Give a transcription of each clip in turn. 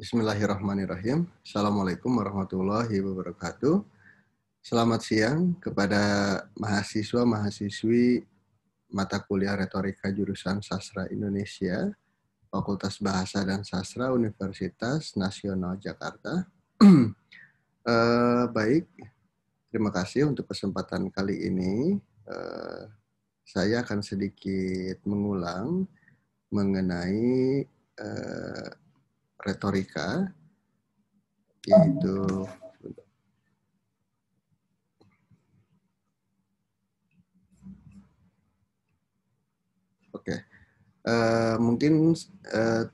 Bismillahirrahmanirrahim. Assalamualaikum warahmatullahi wabarakatuh. Selamat siang kepada mahasiswa-mahasiswi mata kuliah retorika jurusan Sastra Indonesia, Fakultas Bahasa dan Sastra Universitas Nasional Jakarta. Baik, terima kasih untuk kesempatan kali ini. Saya akan sedikit mengulang mengenai retorika, yaitu mungkin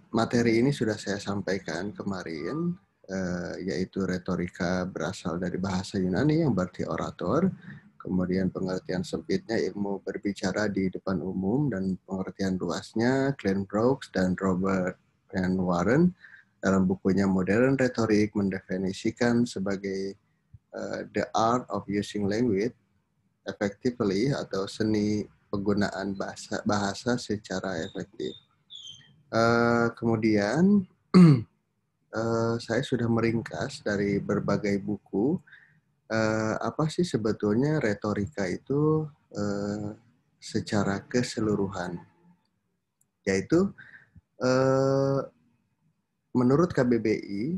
materi ini sudah saya sampaikan kemarin, yaitu retorika berasal dari bahasa Yunani yang berarti orator, kemudian pengertian sempitnya ilmu berbicara di depan umum, dan pengertian luasnya Glenn Brooks dan Robert Van Warren dalam bukunya Modern Rhetoric mendefinisikan sebagai the art of using language effectively atau seni penggunaan bahasa secara efektif. Kemudian saya sudah meringkas dari berbagai buku apa sih sebetulnya retorika itu secara keseluruhan, yaitu menurut KBBI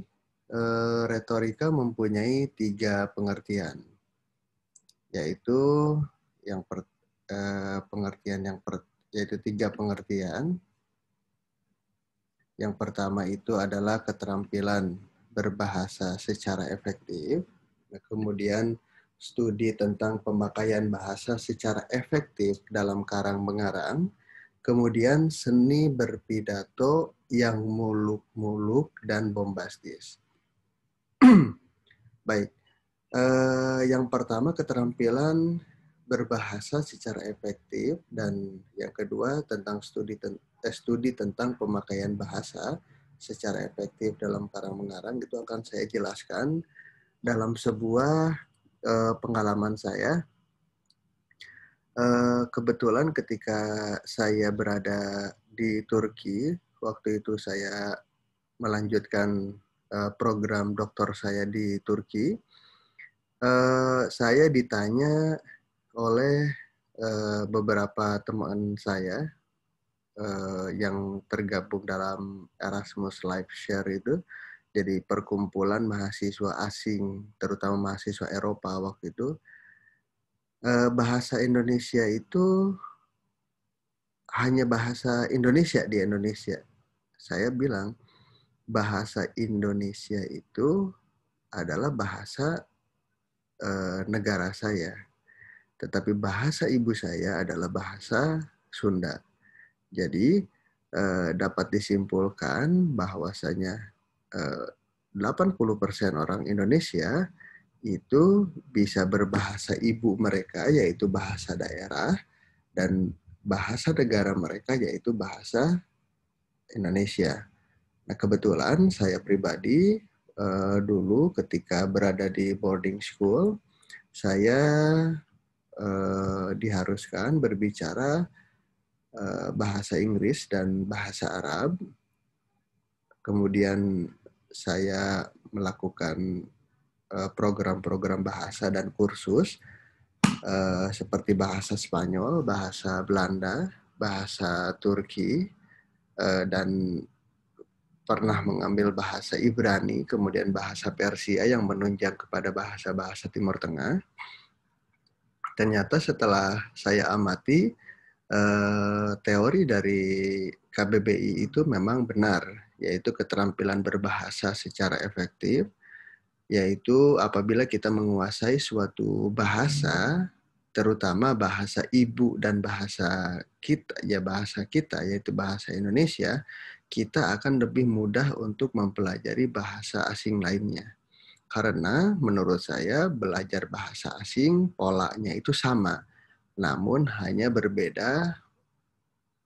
retorika mempunyai 3 pengertian, yaitu yaitu 3 pengertian. Yang pertama itu adalah keterampilan berbahasa secara efektif. Kemudian studi tentang pemakaian bahasa secara efektif dalam karang mengarang. Kemudian seni berpidato yang muluk-muluk dan bombastis. Baik, yang pertama keterampilan berbahasa secara efektif, dan yang kedua tentang studi tentang pemakaian bahasa secara efektif dalam karang mengarang. Itu akan saya jelaskan dalam sebuah pengalaman saya. Kebetulan ketika saya berada di Turki, waktu itu saya melanjutkan program doktor saya di Turki. Saya ditanya oleh beberapa teman saya yang tergabung dalam Erasmus Life Share itu, jadi perkumpulan mahasiswa asing, terutama mahasiswa Eropa waktu itu. Bahasa Indonesia itu hanya bahasa Indonesia di Indonesia. Saya bilang bahasa Indonesia itu adalah bahasa negara saya, tetapi bahasa ibu saya adalah bahasa Sunda. Jadi dapat disimpulkan bahwasanya 80% orang Indonesia itu bisa berbahasa ibu mereka, yaitu bahasa daerah, dan bahasa negara mereka yaitu bahasa Indonesia. Nah, kebetulan saya pribadi dulu ketika berada di boarding school, saya diharuskan berbicara bahasa Inggris dan bahasa Arab. Kemudian saya melakukan program-program bahasa dan kursus seperti bahasa Spanyol, bahasa Belanda, bahasa Turki, dan pernah mengambil bahasa Ibrani, kemudian bahasa Persia yang menunjang kepada bahasa-bahasa Timur Tengah. Ternyata setelah saya amati, teori dari KBBI itu memang benar, yaitu keterampilan berbahasa secara efektif, yaitu apabila kita menguasai suatu bahasa, terutama bahasa ibu dan bahasa kita, yaitu bahasa Indonesia, kita akan lebih mudah untuk mempelajari bahasa asing lainnya. Karena menurut saya belajar bahasa asing polanya itu sama, namun hanya berbeda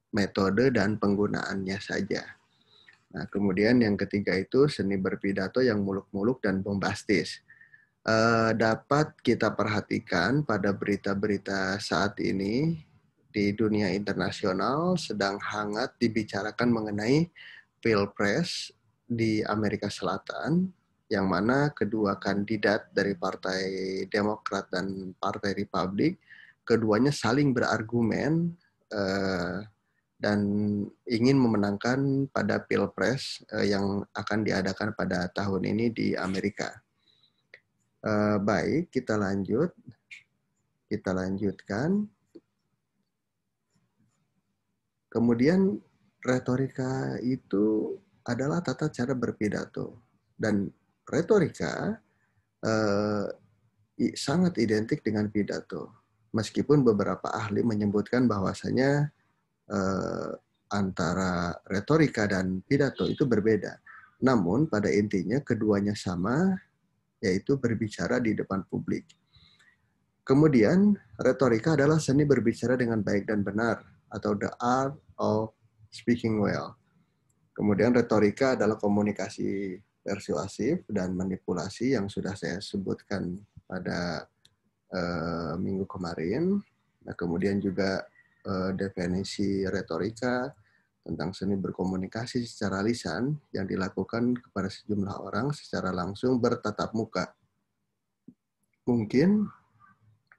metode dan penggunaannya saja. Nah, kemudian yang ketiga itu seni berpidato yang muluk-muluk dan bombastis. Dapat kita perhatikan pada berita-berita saat ini di dunia internasional sedang hangat dibicarakan mengenai Pilpres di Amerika Selatan, yang mana kedua kandidat dari Partai Demokrat dan Partai Republik, keduanya saling berargumen dan ingin memenangkan pada Pilpres yang akan diadakan pada tahun ini di Amerika. Baik, kita lanjutkan. Kemudian retorika itu adalah tata cara berpidato, dan retorika sangat identik dengan pidato. Meskipun beberapa ahli menyebutkan bahwasanya antara retorika dan pidato itu berbeda. Namun pada intinya keduanya sama, yaitu berbicara di depan publik. Kemudian retorika adalah seni berbicara dengan baik dan benar, atau the art of speaking well. Kemudian retorika adalah komunikasi persuasif dan manipulasi yang sudah saya sebutkan pada minggu kemarin. Nah, kemudian juga definisi retorika tentang seni berkomunikasi secara lisan yang dilakukan kepada sejumlah orang secara langsung bertatap muka. Mungkin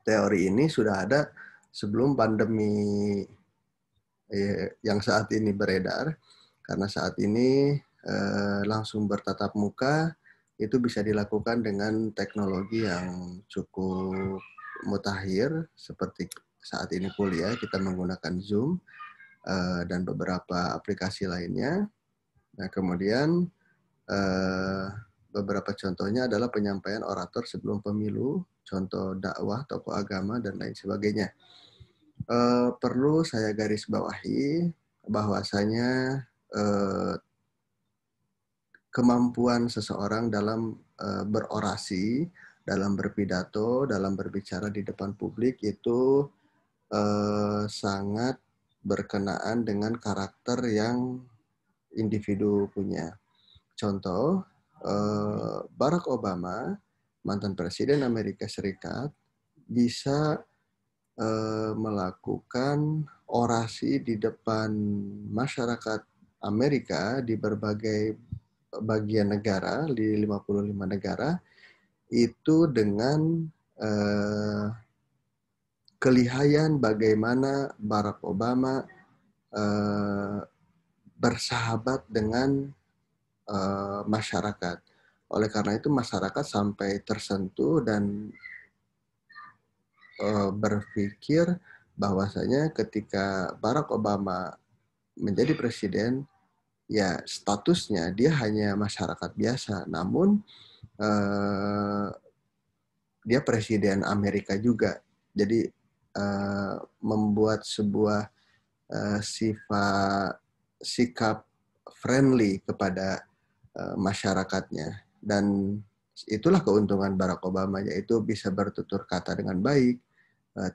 teori ini sudah ada sebelum pandemi yang saat ini beredar, karena saat ini langsung bertatap muka itu bisa dilakukan dengan teknologi yang cukup mutakhir, seperti saat ini kuliah kita menggunakan Zoom dan beberapa aplikasi lainnya. Nah, kemudian beberapa contohnya adalah penyampaian orator sebelum pemilu, contoh dakwah, tokoh agama, dan lain sebagainya. Perlu saya garis bawahi bahwasanya kemampuan seseorang dalam berorasi, dalam berpidato, dalam berbicara di depan publik itu sangat berkenaan dengan karakter yang individu punya. Contoh, Barack Obama, mantan Presiden Amerika Serikat, bisa melakukan orasi di depan masyarakat Amerika di berbagai bagian negara, di 55 negara, itu dengan kelihayan bagaimana Barack Obama bersahabat dengan masyarakat. Oleh karena itu masyarakat sampai tersentuh dan berpikir bahwasanya ketika Barack Obama menjadi presiden, ya statusnya dia hanya masyarakat biasa, namun dia presiden Amerika juga. Jadi membuat sebuah sikap friendly kepada masyarakatnya, dan itulah keuntungan Barack Obama, yaitu bisa bertutur kata dengan baik,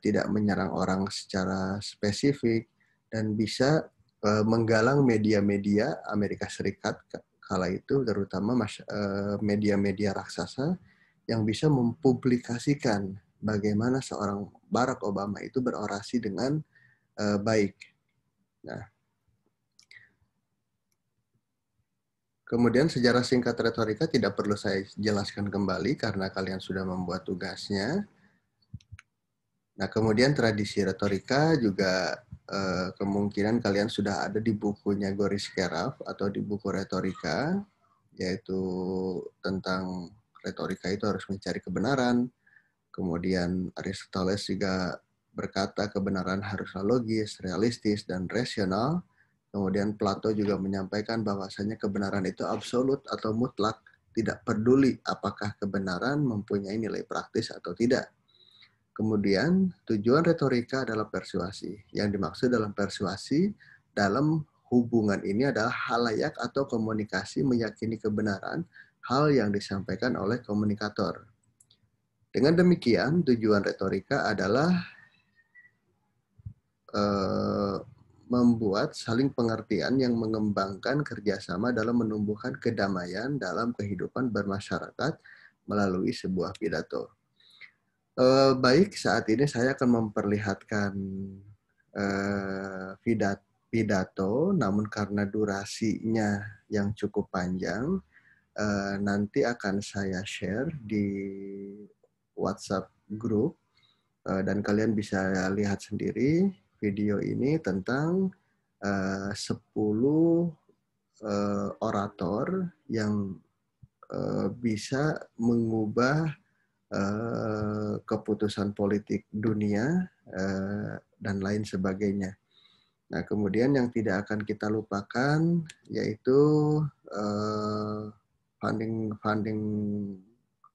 tidak menyerang orang secara spesifik, dan bisa menggalang media-media Amerika Serikat kala itu, terutama media-media raksasa yang bisa mempublikasikan bagaimana seorang Barack Obama itu berorasi dengan baik. Nah, kemudian sejarah singkat retorika tidak perlu saya jelaskan kembali karena kalian sudah membuat tugasnya. Nah, kemudian tradisi retorika juga kemungkinan kalian sudah ada di bukunya Goris Keraf atau di buku retorika, yaitu tentang retorika itu harus mencari kebenaran. Kemudian Aristoteles juga berkata kebenaran haruslah logis, realistis, dan rasional. Kemudian Plato juga menyampaikan bahwasanya kebenaran itu absolut atau mutlak, tidak peduli apakah kebenaran mempunyai nilai praktis atau tidak. Kemudian tujuan retorika adalah persuasi. Yang dimaksud dalam persuasi dalam hubungan ini adalah halayak atau komunikasi meyakini kebenaran hal yang disampaikan oleh komunikator. Dengan demikian, tujuan retorika adalah membuat saling pengertian yang mengembangkan kerjasama dalam menumbuhkan kedamaian dalam kehidupan bermasyarakat melalui sebuah pidato. Baik, saat ini saya akan memperlihatkan pidato, namun karena durasinya yang cukup panjang. Nanti akan saya share di WhatsApp group dan kalian bisa lihat sendiri video ini tentang 10 orator yang bisa mengubah keputusan politik dunia dan lain sebagainya. Nah, kemudian yang tidak akan kita lupakan yaitu funding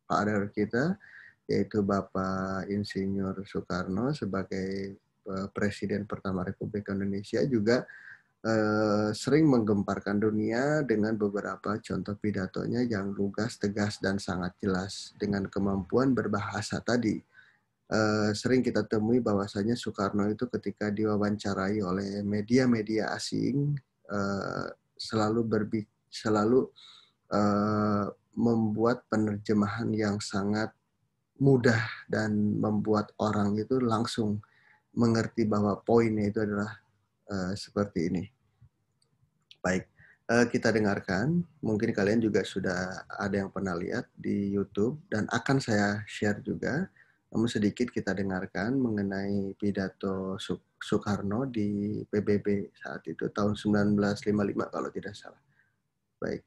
father kita, yaitu Bapak Insinyur Soekarno sebagai Presiden pertama Republik Indonesia juga sering menggemparkan dunia dengan beberapa contoh pidatonya yang lugas, tegas, dan sangat jelas. Dengan kemampuan berbahasa tadi, sering kita temui bahwasanya Soekarno itu ketika diwawancarai oleh media-media asing, selalu membuat penerjemahan yang sangat mudah dan membuat orang itu langsung mengerti bahwa poinnya itu adalah seperti ini. Baik, kita dengarkan. Mungkin kalian juga sudah ada yang pernah lihat di YouTube dan akan saya share juga. Namun sedikit kita dengarkan mengenai pidato Soekarno di PBB saat itu tahun 1955 kalau tidak salah. Baik.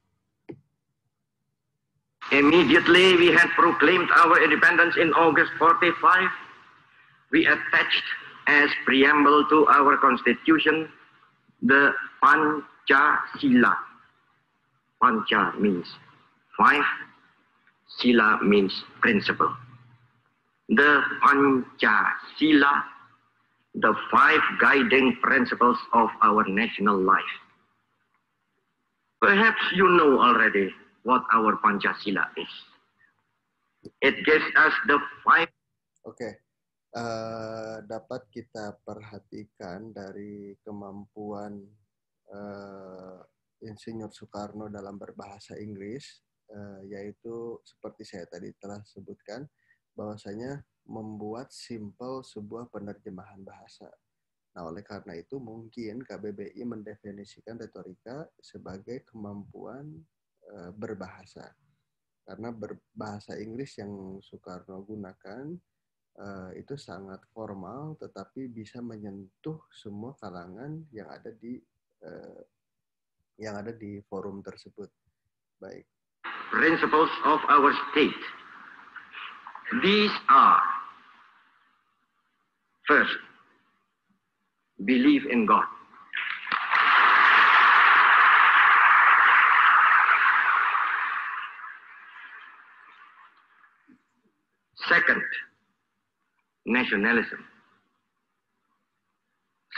Immediately we had proclaimed our independence in August 45. We attached as preamble to our constitution the Pancasila. Panca means 5, Sila means principle. The Pancasila, the 5 guiding principles of our national life. Perhaps you know already what our Pancasila is. It gives us the 5. Oke. Dapat kita perhatikan dari kemampuan Insinyur Soekarno dalam berbahasa Inggris, yaitu seperti saya tadi telah sebutkan, bahwasanya membuat simpel sebuah penerjemahan bahasa. Nah, oleh karena itu mungkin KBBI mendefinisikan retorika sebagai kemampuan berbahasa. Karena berbahasa Inggris yang Soekarno gunakan itu sangat formal, tetapi bisa menyentuh semua kalangan yang ada di forum tersebut. Baik. Principles of our state. These are: first, believe in God. Second, nationalism.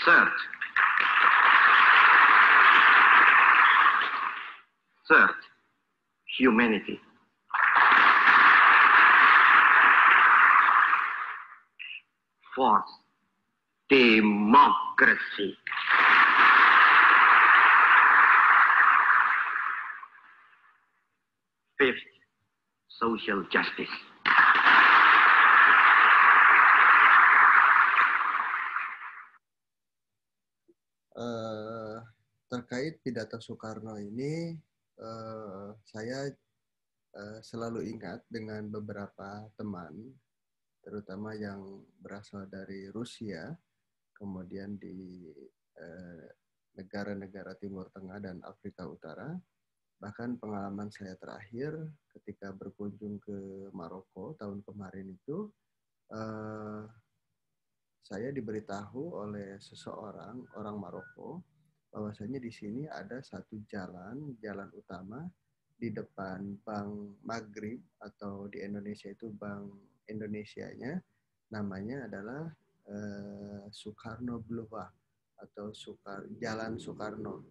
Third, humanity. Fourth, democracy. Fifth, social justice. Terkait pidato Soekarno ini, saya selalu ingat dengan beberapa teman, terutama yang berasal dari Rusia, kemudian di negara-negara Timur Tengah dan Afrika Utara. Bahkan pengalaman saya terakhir ketika berkunjung ke Maroko tahun kemarin itu, saya diberitahu oleh seseorang, orang Maroko, bahwasanya di sini ada satu jalan utama di depan Bank Maghrib, atau di Indonesia itu Bank Indonesianya, namanya adalah Soekarno Boulevard atau Jalan Soekarno.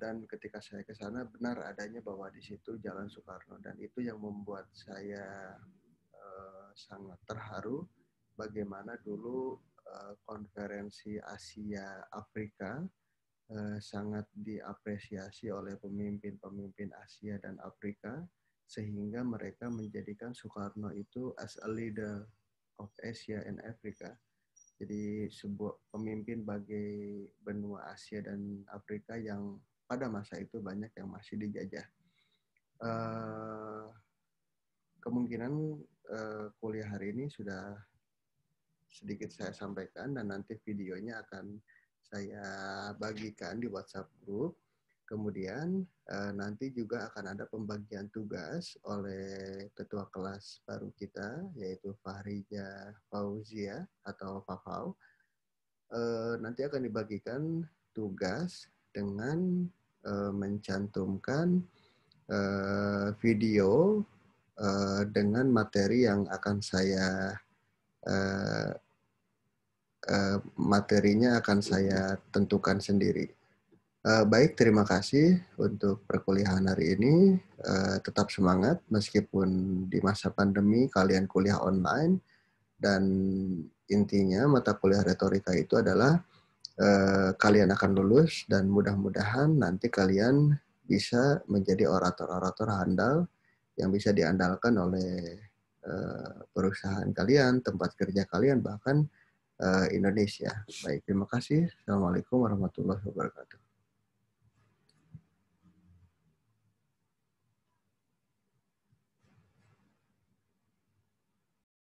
Dan ketika saya ke sana benar adanya bahwa di situ Jalan Soekarno, dan itu yang membuat saya sangat terharu bagaimana dulu konferensi Asia Afrika sangat diapresiasi oleh pemimpin-pemimpin Asia dan Afrika, sehingga mereka menjadikan Soekarno itu as a leader of Asia and Africa. Jadi sebuah pemimpin bagi benua Asia dan Afrika yang pada masa itu banyak yang masih dijajah. Kemungkinan kuliah hari ini sudah sedikit saya sampaikan, dan nanti videonya akan saya bagikan di WhatsApp group. Kemudian nanti juga akan ada pembagian tugas oleh ketua kelas baru kita, yaitu Fahrija Fauzia atau Fafau. Nanti akan dibagikan tugas dengan mencantumkan video dengan materi yang akan saya materinya akan saya tentukan sendiri. Baik, terima kasih untuk perkuliahan hari ini. Tetap semangat meskipun di masa pandemi kalian kuliah online, dan intinya mata kuliah retorika itu adalah kalian akan lulus dan mudah-mudahan nanti kalian bisa menjadi orator-orator handal yang bisa diandalkan oleh perusahaan kalian, tempat kerja kalian, bahkan Indonesia. Baik, terima kasih. Assalamualaikum warahmatullahi wabarakatuh.